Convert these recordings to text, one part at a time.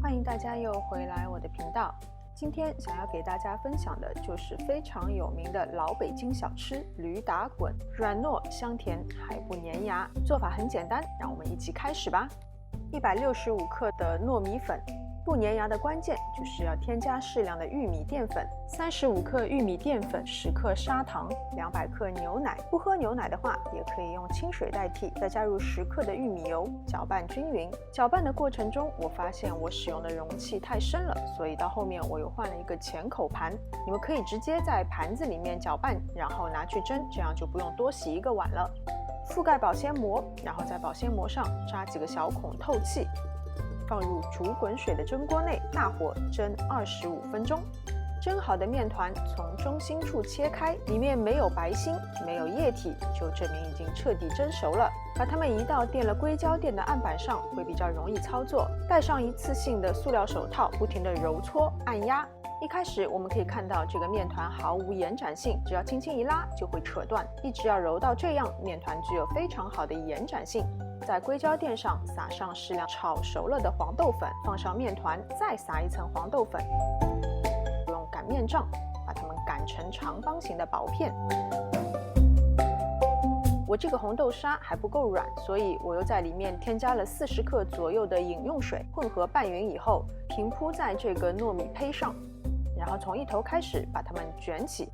欢迎大家又回来我的频道。今天想要给大家分享的就是非常有名的老北京小吃驴打滚，软糯香甜还不粘牙。做法很简单，让我们一起开始吧。165克的糯米粉，不粘牙的关键就是要添加适量的玉米淀粉，35克玉米淀粉，10克砂糖，200克牛奶。不喝牛奶的话，也可以用清水代替。再加入10克的玉米油，搅拌均匀。搅拌的过程中，我发现我使用的容器太深了，所以到后面我又换了一个浅口盘。你们可以直接在盘子里面搅拌，然后拿去蒸，这样就不用多洗一个碗了。覆盖保鲜膜，然后在保鲜膜上扎几个小孔透气。放入煮滚水的蒸锅内，大火蒸25分钟。蒸好的面团从中心处切开，里面没有白心，没有液体，就证明已经彻底蒸熟了。把它们移到垫了硅胶垫的案板上，会比较容易操作。戴上一次性的塑料手套，不停地揉搓按压。一开始我们可以看到这个面团毫无延展性，只要轻轻一拉就会扯断，一直要揉到这样，面团具有非常好的延展性。在硅胶垫上撒上适量炒熟了的黄豆粉，放上面团，再撒一层黄豆粉，用擀面杖把它们擀成长方形的薄片。我这个红豆沙还不够软，所以我又在里面添加了40克左右的饮用水，混合拌匀以后，平铺在这个糯米胚上，然后从一头开始把它们卷起，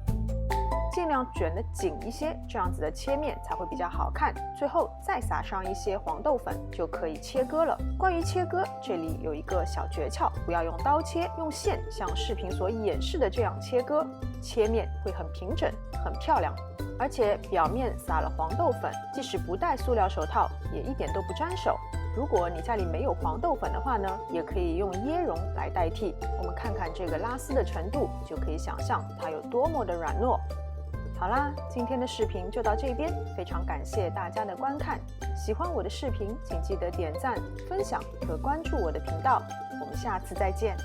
尽量卷得紧一些，这样子的切面才会比较好看。最后再撒上一些黄豆粉，就可以切割了。关于切割，这里有一个小诀窍，不要用刀切，用线像视频所演示的这样切割，切面会很平整，很漂亮。而且表面撒了黄豆粉，即使不戴塑料手套，也一点都不沾手。如果你家里没有黄豆粉的话呢，也可以用椰蓉来代替。我们看看这个拉丝的程度，就可以想象它有多么的软糯。好啦，今天的视频就到这边，非常感谢大家的观看。喜欢我的视频，请记得点赞、分享和关注我的频道。我们下次再见。